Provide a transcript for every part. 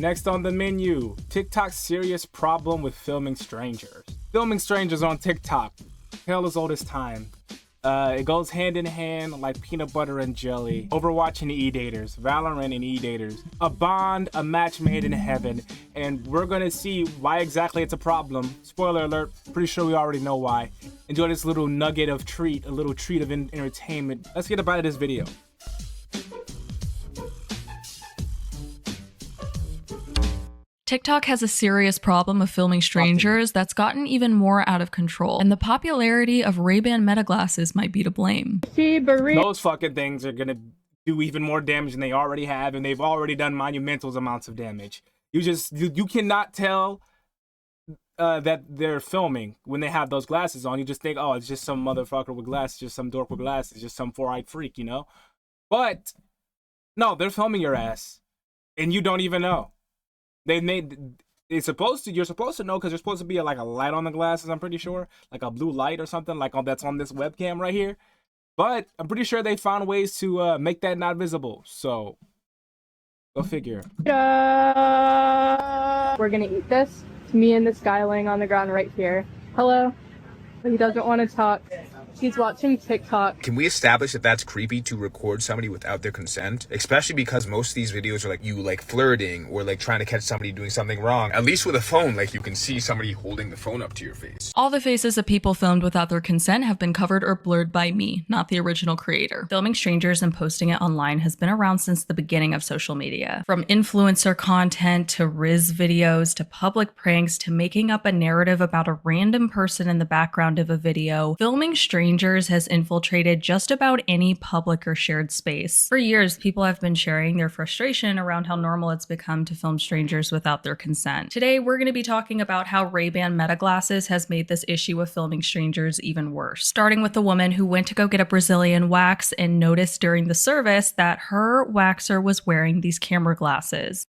Next on the menu, TikTok's serious problem with filming strangers. Filming strangers on TikTok, tale as old as time. It goes hand in hand like peanut butter and jelly. Overwatch and E-Daters, Valorant and E-Daters. A bond, a match made in heaven. And we're gonna see why exactly it's a problem. Spoiler alert, pretty sure we already know why. Enjoy this little nugget of treat, a little treat of entertainment. Let's get about this video. TikTok has a serious problem of filming strangers that's gotten even more out of control, and the popularity of Ray-Ban Meta glasses might be to blame. Those fucking things are gonna do even more damage than they already have, and they've already done monumental amounts of damage. You cannot tell that they're filming when they have those glasses on. You just think, oh, it's just some motherfucker with glasses, just some dork with glasses, just some four-eyed freak, you know? But no, they're filming your ass, and you don't even know. You're supposed to know, because there's supposed to be like a light on the glasses, I'm pretty sure, like a blue light or something, like that's on this webcam right here. But I'm pretty sure they found ways to make that not visible. So go figure. We're gonna eat this. It's me and this guy laying on the ground right here. Hello. He doesn't want to talk. He's watching TikTok. Can we establish that that's creepy to record somebody without their consent? Especially because most of these videos are like you like flirting or like trying to catch somebody doing something wrong. At least with a phone, like you can see somebody holding the phone up to your face. All the faces of people filmed without their consent have been covered or blurred by me, not the original creator. Filming strangers and posting it online has been around since the beginning of social media. From influencer content to Riz videos to public pranks to making up a narrative about a random person in the background of a video, filming strangers has infiltrated just about any public or shared space. For years, people have been sharing their frustration around how normal it's become to film strangers without their consent. Today, we're going to be talking about how Ray-Ban Meta glasses has made this issue of filming strangers even worse. Starting with the woman who went to go get a Brazilian wax and noticed during the service that her waxer was wearing these camera glasses.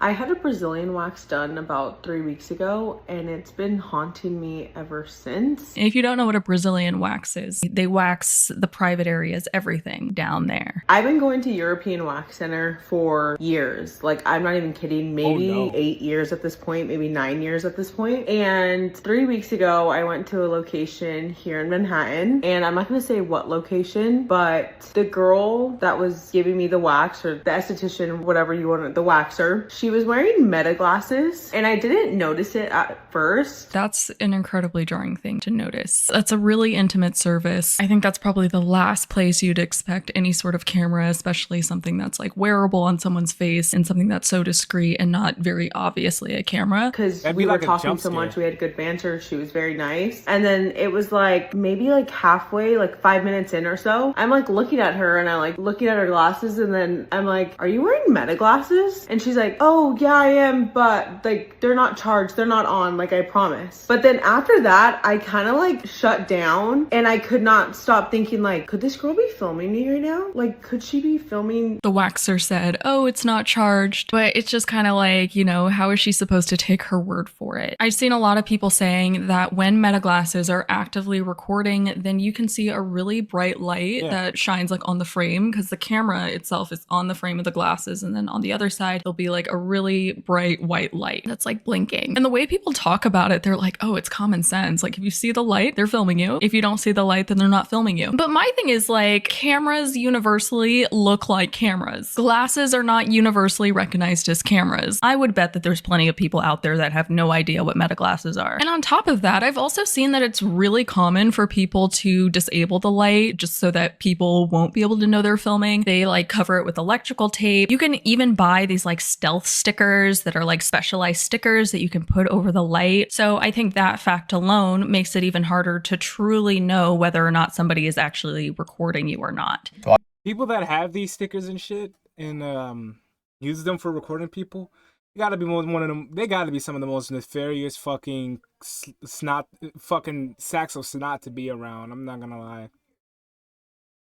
I had a Brazilian wax done about 3 weeks ago, and it's been haunting me ever since. If you don't know what a Brazilian wax is, they wax the private areas, everything down there. I've been going to European Wax Center for years. Like, I'm not even kidding, maybe 8 years at this point, maybe 9 years at this point. And 3 weeks ago, I went to a location here in Manhattan, and I'm not gonna say what location, but the girl that was giving me the wax, or the esthetician, whatever you want, the waxer, she was wearing Meta glasses, and I didn't notice it at first. That's an incredibly jarring thing to notice. That's a really intimate service. I think that's probably the last place you'd expect any sort of camera, especially something that's like wearable on someone's face and something that's so discreet and not very obviously a camera. Because we were talking so much, we had good banter, she was very nice. And then it was like maybe like halfway, like 5 minutes in or so, I'm like looking at her and I'm like looking at her glasses, and then I'm like, are you wearing Meta glasses? And she's like, oh yeah, I am, but like they're not charged, they're not on, like I promise. But then after that, I kind of like shut down, and I could not stop thinking like, could this girl be filming me right now? Like, could she be filming? The waxer said, oh, it's not charged, but it's just kind of like, you know, how is she supposed to take her word for it? I've seen a lot of people saying that when Meta glasses are actively recording, then you can see a really bright light that shines like on the frame, because the camera itself is on the frame of the glasses, and then on the other side there'll be like a really bright white light that's like blinking. And the way people talk about it, they're like, oh, it's common sense. Like if you see the light, they're filming you. If you don't see the light, then they're not filming you. But my thing is like, cameras universally look like cameras. Glasses are not universally recognized as cameras. I would bet that there's plenty of people out there that have no idea what Meta glasses are. And on top of that, I've also seen that it's really common for people to disable the light just so that people won't be able to know they're filming. They like cover it with electrical tape. You can even buy these like stealth stickers that are like specialized stickers that you can put over the light. So I think that fact alone makes it even harder to truly know whether or not somebody is actually recording you or not. People that have these stickers and shit and use them for recording people, they gotta be one of them. They gotta be some of the most nefarious fucking fucking sacks of snot to be around. I'm not gonna lie.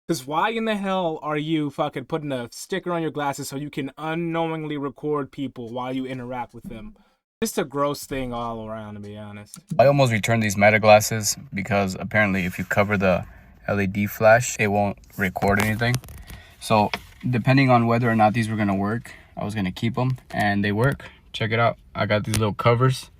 Because why in the hell are you fucking putting a sticker on your glasses so you can unknowingly record people while you interact with them? Just a gross thing all around, to be honest. I almost returned these Meta glasses because apparently if you cover the LED flash, it won't record anything. So depending on whether or not these were going to work, I was gonna keep them, and they work. Check it out. I got these little covers.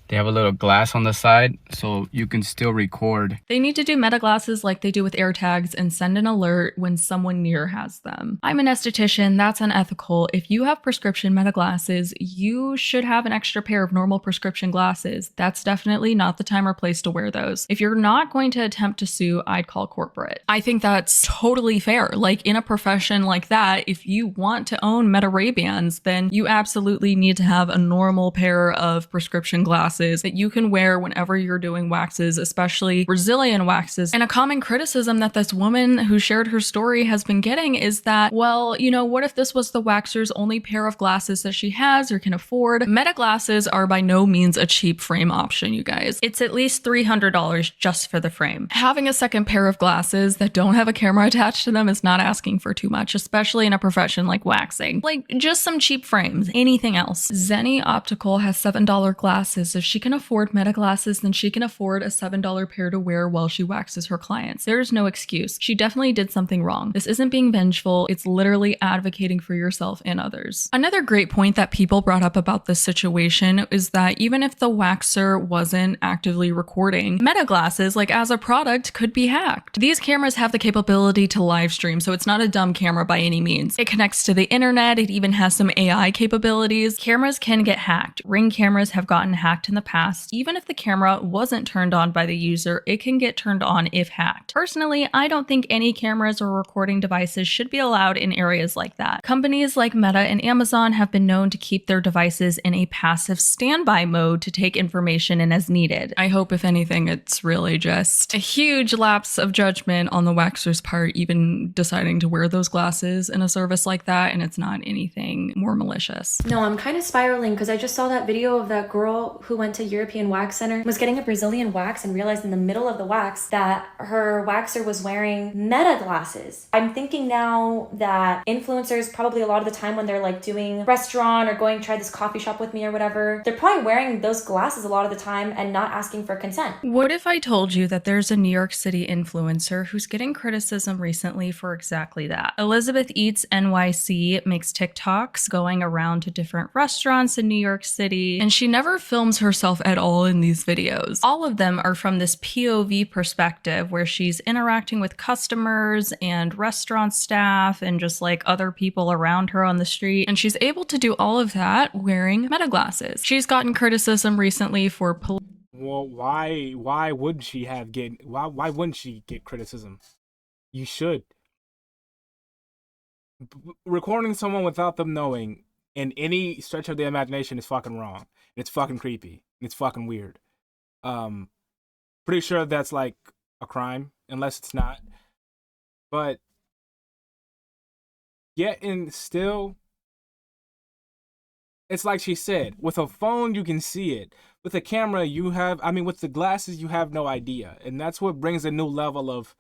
They have a little glass on the side, so you can still record. They need to do meta glasses like they do with AirTags and send an alert when someone near has them. I'm an esthetician, that's unethical. If you have prescription meta glasses, you should have an extra pair of normal prescription glasses. That's definitely not the time or place to wear those. If you're not going to attempt to sue, I'd call corporate. I think that's totally fair. Like in a profession like that, if you want to own Meta Ray-Bans, then you absolutely need to have a normal pair of prescription glasses that you can wear whenever you're doing waxes, especially Brazilian waxes. And a common criticism that this woman who shared her story has been getting is that, well, you know, what if this was the waxer's only pair of glasses that she has or can afford? Meta glasses are by no means a cheap frame option, you guys. It's at least $300 just for the frame. Having a second pair of glasses that don't have a camera attached to them is not asking for too much, especially in a profession like waxing. Like, just some cheap frames, anything else. Zenni Optical has $7 glasses. If she can afford meta glasses, then she can afford a $7 pair to wear while she waxes her clients. There's no excuse. She definitely did something wrong. This isn't being vengeful. It's literally advocating for yourself and others. Another great point that people brought up about this situation is that even if the waxer wasn't actively recording, meta glasses, like as a product, could be hacked. These cameras have the capability to live stream, so it's not a dumb camera by any means. It connects to the internet. It even has some AI capabilities. Cameras can get hacked. Ring cameras have gotten hacked in the past. Even if the camera wasn't turned on by the user, it can get turned on if hacked. Personally, I don't think any cameras or recording devices should be allowed in areas like that. Companies like Meta and Amazon have been known to keep their devices in a passive standby mode to take information in as needed. I hope, if anything, it's really just a huge lapse of judgment on the waxer's part, even deciding to wear those glasses in a service like that, and it's not anything more malicious. No, I'm kind of spiraling because I just saw that video of that girl who went to European Wax Center, was getting a Brazilian wax, and realized in the middle of the wax that her waxer was wearing meta glasses. I'm thinking now that influencers probably a lot of the time when they're like doing restaurant or going try this coffee shop with me or whatever, they're probably wearing those glasses a lot of the time and not asking for consent. What if I told you that there's a New York City influencer who's getting criticism recently for exactly that? Elizabeth Eats NYC makes TikToks going around to different restaurants in New York City, and she never films herself at all in these videos. All of them are from this POV perspective where she's interacting with customers and restaurant staff and just like other people around her on the street, and she's able to do all of that wearing meta glasses. She's gotten criticism recently for Well, why would she have why wouldn't she get criticism? You should. Recording someone without them knowing in any stretch of the imagination is fucking wrong. It's fucking creepy. It's fucking weird. Pretty sure that's like a crime, unless it's not. But yet and still, it's like she said, with a phone you can see it. With a camera with the glasses you have no idea. And that's what brings a new level of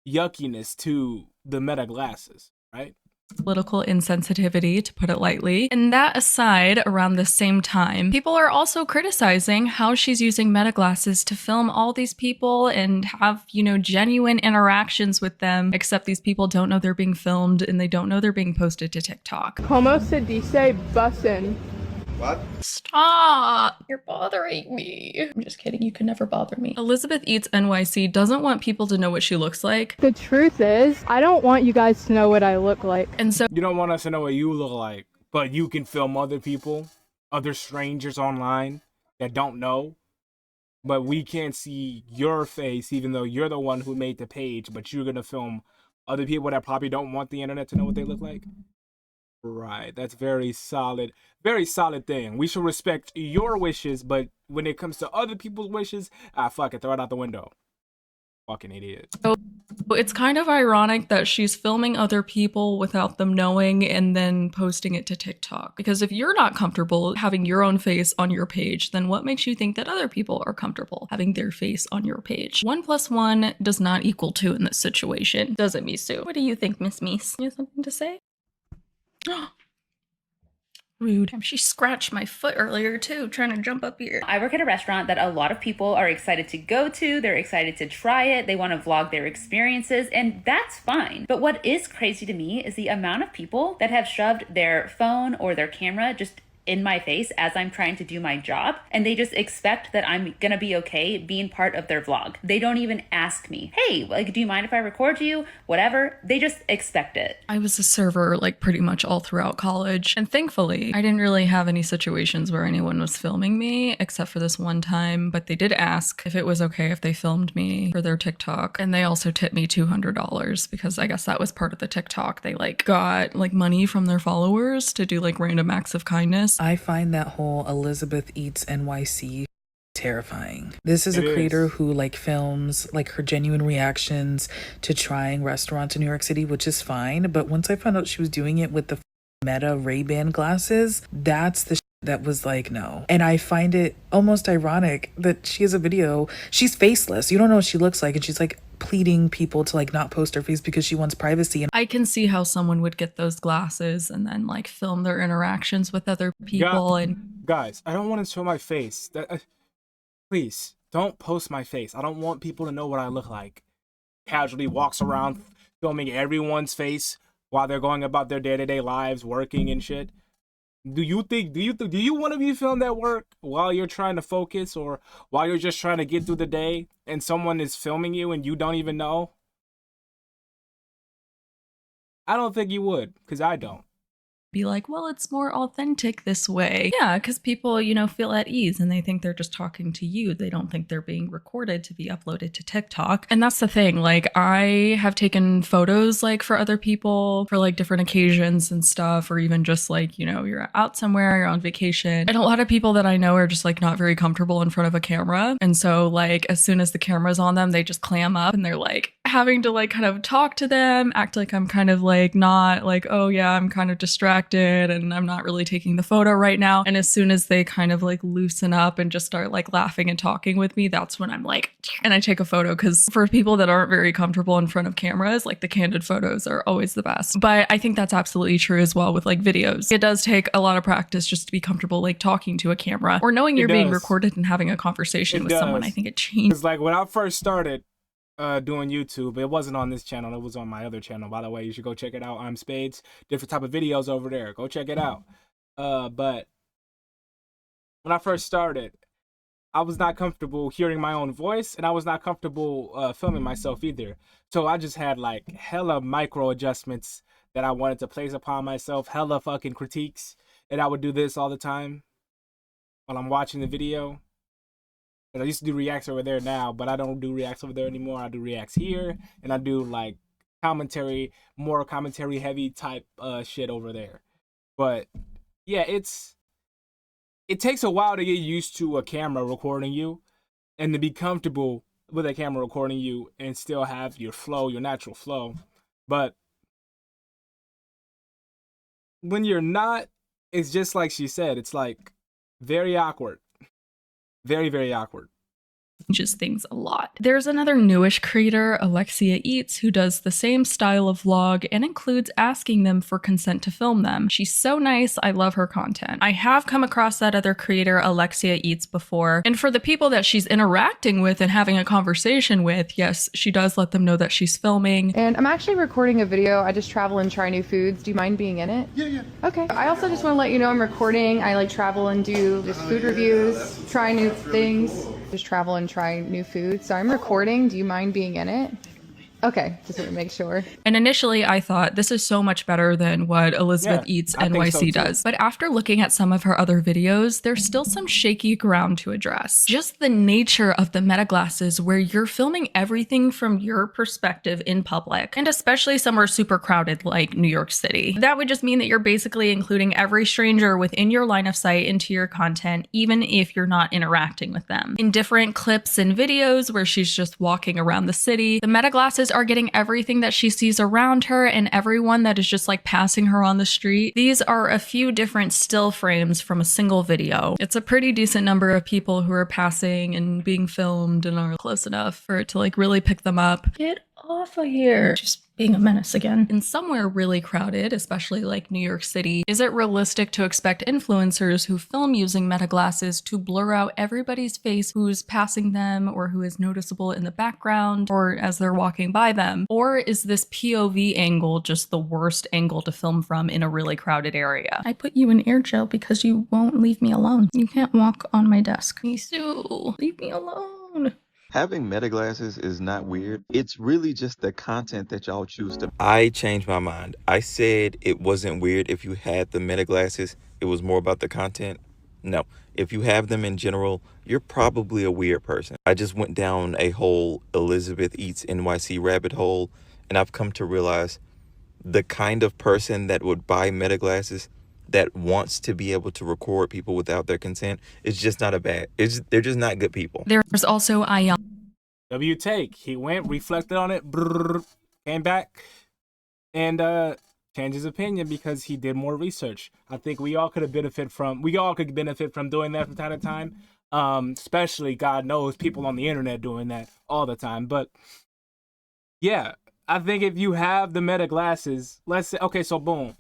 yuckiness to the meta glasses, right? Political insensitivity, to put it lightly. And that aside, around the same time, people are also criticizing how she's using meta glasses to film all these people and have, genuine interactions with them, except these people don't know they're being filmed and they don't know they're being posted to TikTok. Como se dice bussin'? What? Stop! You're bothering me. I'm just kidding. You can never bother me. Elizabeth Eats NYC doesn't want people to know what she looks like. The truth is, I don't want you guys to know what I look like. And so you don't want us to know what you look like, but you can film other people, other strangers online that don't know. But we can't see your face, even though you're the one who made the page, but you're going to film other people that probably don't want the internet to know what they look like. Right, that's very solid thing. We should respect your wishes, but when it comes to other people's wishes, fuck it, throw it out the window. Fucking idiot. So it's kind of ironic that she's filming other people without them knowing and then posting it to TikTok. Because if you're not comfortable having your own face on your page, then what makes you think that other people are comfortable having their face on your page? 1 + 1 does not equal 2 in this situation. Does it, Misu? What do you think, Miss Mies? You have something to say? Rude. She scratched my foot earlier too, trying to jump up here. I work at a restaurant that a lot of people are excited to go to. They're excited to try it. They want to vlog their experiences, and that's fine. But what is crazy to me is the amount of people that have shoved their phone or their camera just in my face as I'm trying to do my job, and they just expect that I'm gonna be okay being part of their vlog. They don't even ask me, hey, like, do you mind if I record you? Whatever. They just expect it. I was a server like pretty much all throughout college, and thankfully I didn't really have any situations where anyone was filming me except for this one time, but they did ask if it was okay if they filmed me for their TikTok, and they also tipped me $200 because I guess that was part of the TikTok. They like got like money from their followers to do like random acts of kindness. I find that whole Elizabeth Eats NYC terrifying. This is a creator who like films like her genuine reactions to trying restaurants in New York City, which is fine. But once I found out she was doing it with the Meta Ray-Ban glasses, that's the that was like, no. And I find it almost ironic that she has a video. She's faceless. You don't know what she looks like. And she's like pleading people to like not post her face because she wants privacy. And I can see how someone would get those glasses and then like film their interactions with other people. Guys, I don't want to show my face. Please don't post my face. I don't want people to know what I look like. Casually walks around filming everyone's face while they're going about their day-to-day lives, working and shit. Do you want to be filmed at work while you're trying to focus, or while you're just trying to get through the day and someone is filming you and you don't even know? I don't think you would, because I don't. Be like, well, it's more authentic this way. Yeah, because people, you know, feel at ease and they think they're just talking to you. They don't think they're being recorded to be uploaded to TikTok. And that's the thing. Like, I have taken photos like for other people for like different occasions and stuff, or even just like, you know, you're out somewhere, you're on vacation. And a lot of people that I know are just like not very comfortable in front of a camera. And so like, as soon as the camera's on them, they just clam up and they're like having to like kind of talk to them, act like I'm kind of like not like, oh yeah, I'm kind of distracted and I'm not really taking the photo right now. And as soon as they kind of like loosen up and just start like laughing and talking with me, that's when I'm like, and I take a photo. Because for people that aren't very comfortable in front of cameras, like the candid photos are always the best. But I think that's absolutely true as well with like videos. It does take a lot of practice just to be comfortable like talking to a camera or knowing you're being recorded and having a conversation with someone. I think it changes. It's like when I first started doing YouTube, it wasn't on this channel, it was on my other channel, by the way. You should go check it out. I'm Spaidz. Different type of videos over there, go check it out. But when I first started, I was not comfortable hearing my own voice, and I was not comfortable filming myself either. So I just had like hella micro adjustments that I wanted to place upon myself, hella fucking critiques, and I would do this all the time while I'm watching the video. I used to do reacts over there now, but I don't do reacts over there anymore. I do reacts here, and I do like commentary, more commentary heavy type shit over there. But yeah, it takes a while to get used to a camera recording you and to be comfortable with a camera recording you and still have your flow, your natural flow. But when you're not, it's just like she said, it's like very awkward. Very, very awkward. Changes things a lot. There's another newish creator, Alexia Eats, who does the same style of vlog and includes asking them for consent to film them. She's so nice. I love her content. I have come across that other creator, Alexia Eats, before. And for the people that she's interacting with and having a conversation with, yes, she does let them know that she's filming. And I'm actually recording a video. I just travel and try new foods. Do you mind being in it? Yeah. Okay. I also just want to let you know I'm recording. I like travel and do just food reviews, try new things. Just travel and try new food. So I'm recording. Do you mind being in it? Okay, just want to make sure. And initially I thought this is so much better than what Elizabeth Eats NYC does. But after looking at some of her other videos, there's still some shaky ground to address. Just the nature of the meta glasses where you're filming everything from your perspective in public, and especially somewhere super crowded like New York City. That would just mean that you're basically including every stranger within your line of sight into your content, even if you're not interacting with them. In different clips and videos where she's just walking around the city, the meta glasses are getting everything that she sees around her and everyone that is just like passing her on the street. These are a few different still frames from a single video. It's a pretty decent number of people who are passing and being filmed and are close enough for it to like really pick them up. Get off of here. Just being a menace again. In somewhere really crowded, especially like New York City, is it realistic to expect influencers who film using meta glasses to blur out everybody's face who's passing them or who is noticeable in the background or as they're walking by them? Or is this POV angle just the worst angle to film from in a really crowded area? I put you in air jail because you won't leave me alone. You can't walk on my desk. Misu, leave me alone. Having meta glasses is not weird. It's really just the content that y'all choose to. I changed my mind. I said it wasn't weird if you had the meta glasses. It was more about the content. No, if you have them in general, you're probably a weird person. I just went down a whole Elizabeth Eats NYC rabbit hole, and I've come to realize the kind of person that would buy meta glasses that wants to be able to record people without their consent is just not they're just not good people. There's also Ion. W take. He went, reflected on it, came back, and changed his opinion because he did more research. I think we all could benefit from doing that from time to time. Especially, God knows, people on the internet doing that all the time. But yeah, I think if you have the meta glasses, let's say, okay, so boom,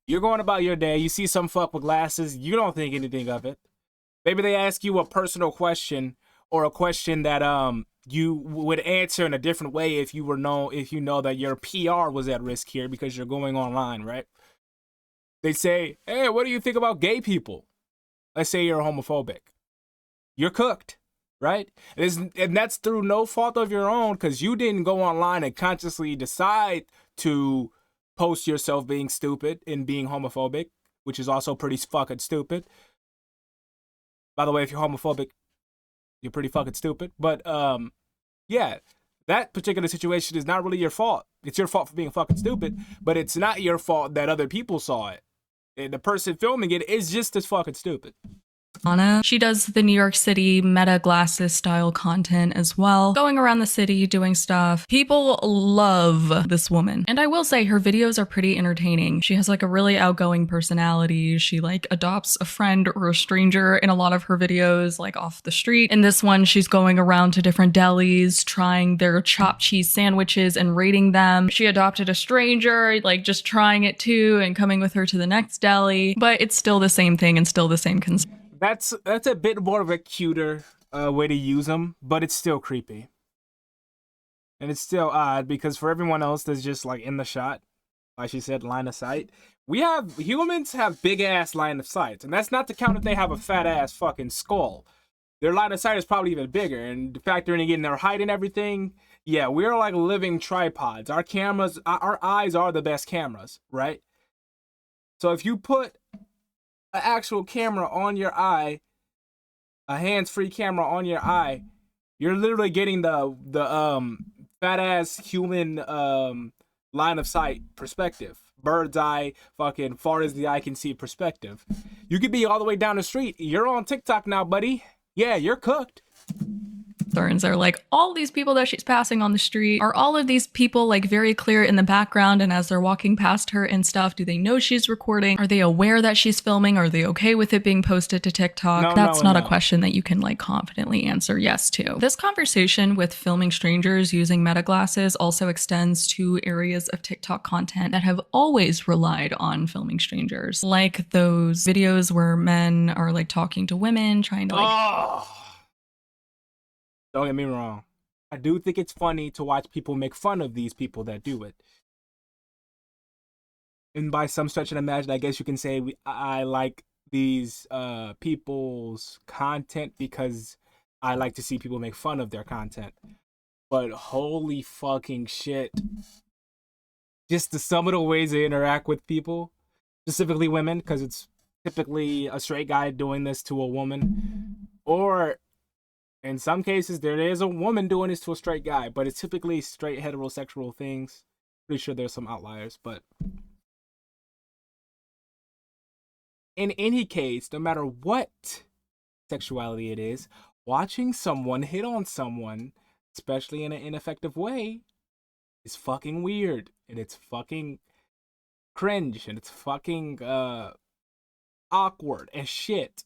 you're going about your day, you see some fuck with glasses, you don't think anything of it. Maybe they ask you a personal question or a question that you would answer in a different way if you know that your PR was at risk here because you're going online, right? They say, hey, what do you think about gay people? Let's say you're homophobic. You're cooked, right? And that's through no fault of your own because you didn't go online and consciously decide to post yourself being stupid and being homophobic, which is also pretty fucking stupid. By the way, if you're homophobic, you're pretty fucking stupid. But yeah, that particular situation is not really your fault. It's your fault for being fucking stupid, but it's not your fault that other people saw it. And the person filming it is just as fucking stupid. Anna. She does the New York City meta glasses style content as well, going around the city doing stuff. People love this woman. And I will say her videos are pretty entertaining. She has like a really outgoing personality. She like adopts a friend or a stranger in a lot of her videos, like off the street. In this one, she's going around to different delis, trying their chopped cheese sandwiches and rating them. She adopted a stranger, like just trying it too and coming with her to the next deli, but it's still the same thing and still the same concern. That's a bit more of a cuter way to use them, but it's still creepy. And it's still odd because for everyone else that's just like in the shot, like she said, line of sight, humans have big ass line of sights. And that's not to count if they have a fat ass fucking skull. Their line of sight is probably even bigger. And factoring in their height and everything, yeah, we're like living tripods. Our eyes are the best cameras, right? So if you put an actual camera on your eye, a hands-free camera on your eye, you're literally getting the fat ass human line of sight perspective, bird's eye, fucking far as the eye can see perspective. You could be all the way down the street. You're on TikTok now, buddy. Yeah, you're cooked. Concerns are like all these people that she's passing on the street. Are all of these people like very clear in the background and as they're walking past her and stuff, do they know she's recording? Are they aware that she's filming? Are they okay with it being posted to TikTok? That's not a question that you can like confidently answer yes to. This conversation with filming strangers using meta glasses also extends to areas of TikTok content that have always relied on filming strangers, like those videos where men are like talking to women, trying to like Don't get me wrong. I do think it's funny to watch people make fun of these people that do it. And by some stretch of the imagination, I guess you can say I like these people's content because I like to see people make fun of their content. But holy fucking shit. Just some of the ways they interact with people, specifically women, because it's typically a straight guy doing this to a woman. Or in some cases, there is a woman doing this to a straight guy, but it's typically straight heterosexual things. Pretty sure there's some outliers, but in any case, no matter what sexuality it is, watching someone hit on someone, especially in an ineffective way, is fucking weird, and it's fucking cringe, and it's fucking awkward as shit.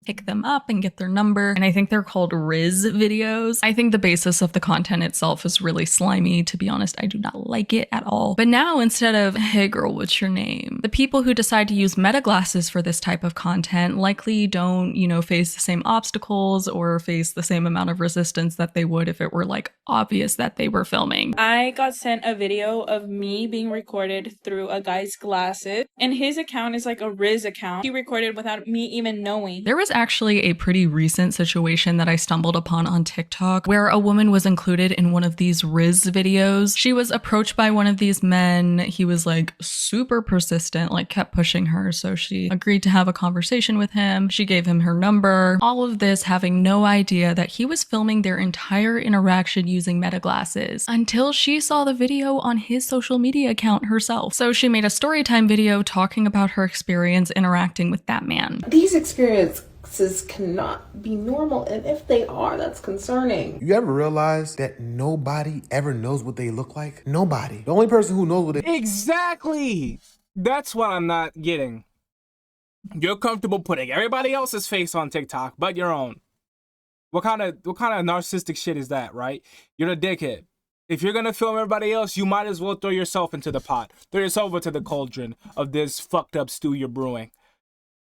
pick them up and get their number. And I think they're called Riz videos. I think the basis of the content itself is really slimy. To be honest, I do not like it at all. But now instead of, hey girl, what's your name? The people who decide to use meta glasses for this type of content likely don't, you know, face the same obstacles or face the same amount of resistance that they would if it were like obvious that they were filming. I got sent a video of me being recorded through a guy's glasses, and his account is like a Riz account. He recorded without me even knowing. There was actually a pretty recent situation that I stumbled upon on TikTok where a woman was included in one of these Riz videos. She was approached by one of these men. He was like super persistent, like kept pushing her. So she agreed to have a conversation with him. She gave him her number. All of this having no idea that he was filming their entire interaction using meta glasses until she saw the video on his social media account herself. So she made a story time video talking about her experience interacting with that man. These experiences cannot be normal, and if they are, that's concerning. You ever realize that nobody ever knows what they look like? Nobody. The only person who knows what they... Exactly! That's what I'm not getting. You're comfortable putting everybody else's face on TikTok but your own. What kind of narcissistic shit is that, right? You're a dickhead. If you're gonna film everybody else, you might as well throw yourself into the pot. Throw yourself into the cauldron of this fucked up stew you're brewing.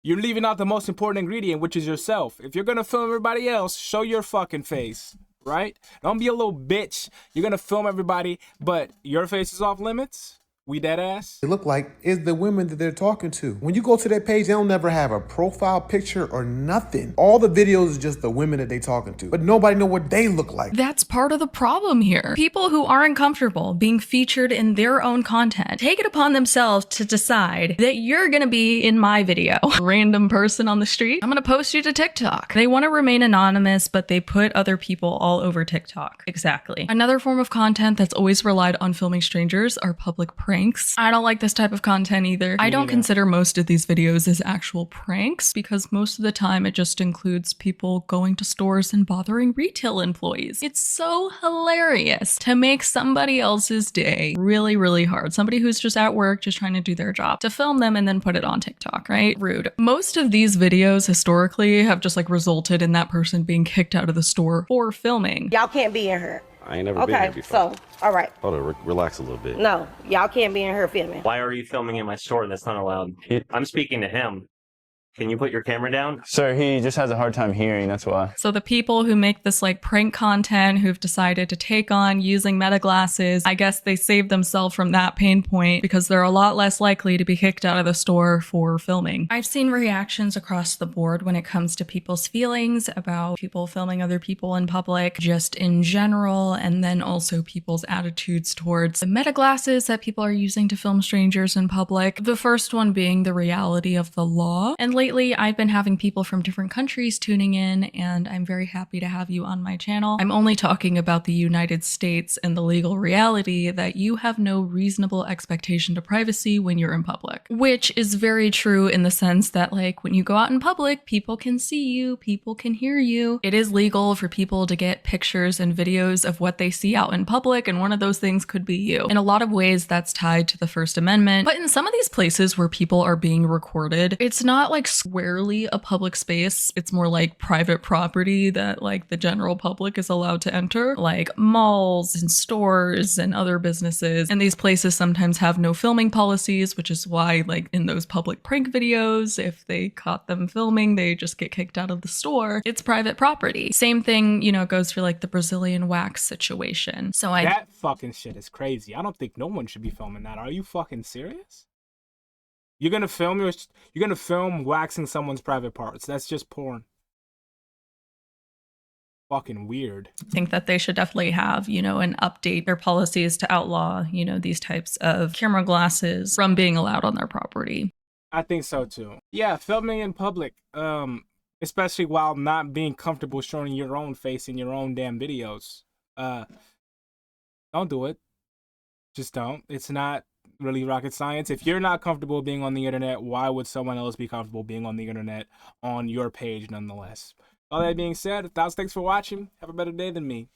You're leaving out the most important ingredient, which is yourself. If you're gonna film everybody else, show your fucking face, right? Don't be a little bitch. You're gonna film everybody, but your face is off limits? We dead ass? They look like is the women that they're talking to. When you go to their page, they'll never have a profile picture or nothing. All the videos is just the women that they talking to, but nobody know what they look like. That's part of the problem here. People who aren't comfortable being featured in their own content take it upon themselves to decide that you're gonna be in my video. Random person on the street, I'm gonna post you to TikTok. They want to remain anonymous, but they put other people all over TikTok. Exactly. Another form of content that's always relied on filming strangers are public pranks. I don't like this type of content either. I don't consider most of these videos as actual pranks because most of the time it just includes people going to stores and bothering retail employees. It's so hilarious to make somebody else's day really, really hard. Somebody who's just at work, just trying to do their job, to film them and then put it on TikTok, right? Rude. Most of these videos historically have just like resulted in that person being kicked out of the store for filming. Y'all can't be in here. I ain't never been here before. So, all right. Hold on, relax a little bit. No, y'all can't be in here filming. Why are you filming in my store? That's not allowed. I'm speaking to him. Can you put your camera down? Sir, he just has a hard time hearing, that's why. So the people who make this like prank content who've decided to take on using meta glasses, I guess they saved themselves from that pain point because they're a lot less likely to be kicked out of the store for filming. I've seen reactions across the board when it comes to people's feelings about people filming other people in public, just in general, and then also people's attitudes towards the meta glasses that people are using to film strangers in public. The first one being the reality of the law. And lately, I've been having people from different countries tuning in, and I'm very happy to have you on my channel. I'm only talking about the United States and the legal reality that you have no reasonable expectation to privacy when you're in public, which is very true in the sense that like when you go out in public, people can see you, people can hear you. It is legal for people to get pictures and videos of what they see out in public, and one of those things could be you. In a lot of ways, that's tied to the First Amendment, but in some of these places where people are being recorded, it's not like squarely a public space. It's more like private property that like the general public is allowed to enter, like malls and stores and other businesses. And these places sometimes have no filming policies, which is why like in those public prank videos, if they caught them filming, they just get kicked out of the store. It's private property. Same thing, you know, goes for like the Brazilian wax situation. So that fucking shit is crazy. I don't think no one should be filming that. Are you fucking serious? You're gonna film waxing someone's private parts. That's just porn. Fucking weird. I think that they should definitely have, you know, and update their policies to outlaw, you know, these types of camera glasses from being allowed on their property. I think so too. Yeah, filming in public, especially while not being comfortable showing your own face in your own damn videos. Don't do it. Just don't. It's not really rocket science. If you're not comfortable being on the internet, why would someone else be comfortable being on the internet on your page nonetheless? All that being said, thanks for watching. Have a better day than me.